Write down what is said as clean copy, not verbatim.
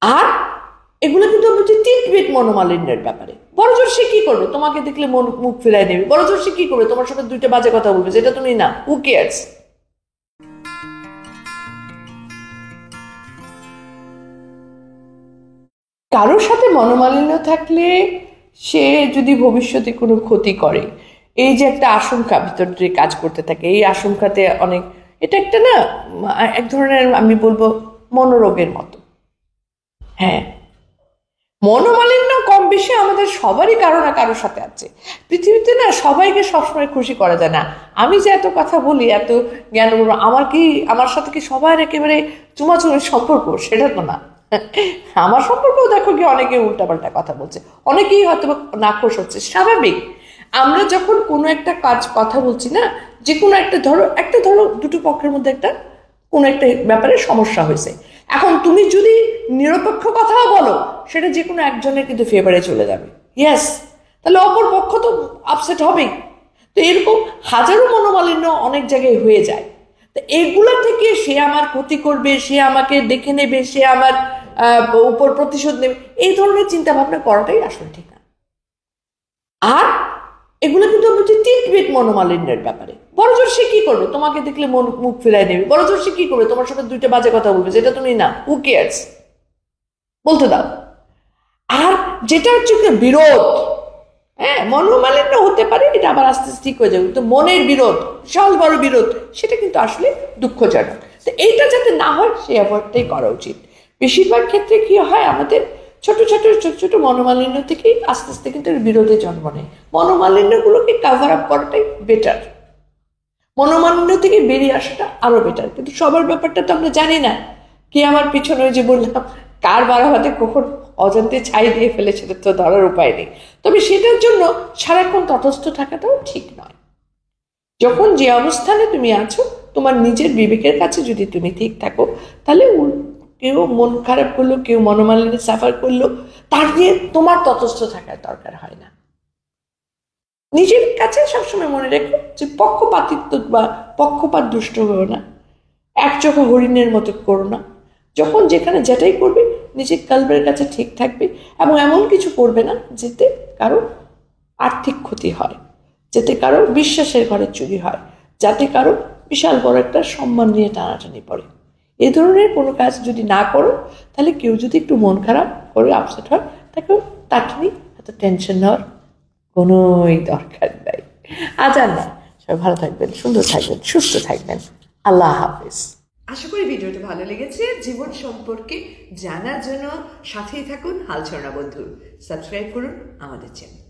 আর এগুলো কিন্তু হচ্ছে টিটবিট মনোমালিন্যের ব্যাপারে। বড়জোর সে কি করবে, তোমাকে দেখলে মুখ ফিরাই নেবে। বড়জোর সে কি করবে, তোমার সাথে দুইটা বাজে কথা বলবে, যেটা তুমি না, হু কেয়ারস। কারোর সাথে মনোমালিন্য থাকলে সে যদি ভবিষ্যতে কোনো ক্ষতি করে, এই যে একটা আশঙ্কা ভিতর দিয়ে কাজ করতে থাকে, এই আশঙ্কাতে অনেক, এটা একটা না এক ধরনের আমি বলবো মনোরোগের মতো। হ্যাঁ, মনোমালিন্য কম বেশি আমাদের সবারই কারো না কারোর সাথে আছে। পৃথিবীতে না সবাইকে সবসময় খুশি করা যায় না। আমি যে এত কথা বলি, এত জ্ঞান বলবো, আমার সাথে কি সবার একেবারে চুমাচুমির সম্পর্ক, সেটা তো না। আমার সম্পর্কেও দেখো কি অনেকে উল্টাপাল্টা কথা বলছে, অনেকেই হয়তো নাখোশ হচ্ছে, স্বাভাবিক। আমরা যখন কোনো একটা কথা বলছি না, যে কোনো একটা ধরো দুটো পক্ষের মধ্যে কোনো একটা ব্যাপারে সমস্যা হয়েছে, এখন তুমি যদি নিরপেক্ষ কথাও বলো, সেটা যে কোনো একজনের কিন্তু ফেভারে চলে যাবে। ইয়েস, তাহলে অপর পক্ষ তো আপসেট হবেই। তো এরকম হাজারো মনোমালিন্য অনেক জায়গায় হয়ে যায়। তো এগুলা থেকে সে আমার ক্ষতি করবে, সে আমাকে দেখে নেবে, সে আমার উপর প্রতিশোধ নেবে, এই ধরনের চিন্তা ভাবনা করাটাই আসলে ঠিক না। আর এগুলো কিন্তু হচ্ছে টিটবিট মনোমালিন্যের ব্যাপারে। বড়জোর সে কি করবে, তোমাকে দেখলে মুখ ফিরাই নেবে। বড়জোর সে কি করবে, তোমার সাথে দুইটা বাজে কথা বলবে, যেটা তুমি না, হু কেয়ারস, বলতে দাও। আর যেটা হচ্ছে বিরোধ, হ্যাঁ, মনোমালিন্য হতে পারে, এটা আবার আস্তে আস্তে ঠিক হয়ে যাবে, কিন্তু মনের বিরোধ, বিশাল বড় বিরোধ, সেটা কিন্তু আসলে দুঃখজনক। তো এইটা যাতে না হয় সেই অ্যাভয়েডটাই করা উচিত। বেশিরভাগ ক্ষেত্রে কি হয়, আমাদের ছোট ছোট ছোট ছোট মনোমালিন্য থেকে আস্তে আস্তে কিন্তু বিরোধে জন্ম নেয়। মনোমালিন্যগুলোকে কাভার আপ করাটাই বেটার, মনোমালিন্য থেকে বেরিয়ে আসাটা আরো বেটার। কিন্তু সবার ব্যাপারটা তো আমরা জানি না। কে আমার পিছনে, যে বললাম, কার বাড়াবাতে কখন অজান্তে ছাই দিয়ে ফেলে, সেটা তো ধরার উপায় নেই। তবে সেটার জন্য সারাক্ষণ তটস্থ থাকাটাও ঠিক নয়। যখন যে অবস্থানে তুমি আছো, তোমার নিজের বিবেকের কাছে যদি তুমি ঠিক থাকো, তাহলে কেউ মন খারাপ করলো, কেউ মনোমালিন্য সাফার করলো, তার নিয়ে তোমার তটস্থ থাকার দরকার হয় না। নিজের কাছে সবসময় মনে রেখো যে পক্ষপাতিত্ব বা পক্ষপাত দুষ্ট হও না, এক চোখে হরিণের মতো করো না। যখন যেখানে যেটাই করবে, নিজের কলবের কাছে ঠিক থাকবে, এবং এমন কিছু করবে না যেতে কারো আর্থিক ক্ষতি হয়, যাতে কারো বিশ্বাসের ঘরে চুরি হয়, যাতে কারো বিশাল বড় একটা সম্মান নিয়ে টানাটানি পড়ে। এই ধরনের কোনো কাজ যদি না করো, তাহলে কেউ যদি একটু মন খারাপ করে আপসেট হয়, তাকে নিয়ে এত টেনশন নেওয়ার কোনোই দরকার নাই। আজ আর না, সবাই ভালো থাকবেন, সুন্দর থাকবেন, সুস্থ থাকবেন। আল্লাহ হাফিজ। আশা করি ভিডিওটা ভালো লেগেছে। জীবন সম্পর্কে জানার জন্য সাথেই থাকুন হাল ছড়া বন্ধু। সাবস্ক্রাইব করুন আমাদের চ্যানেল।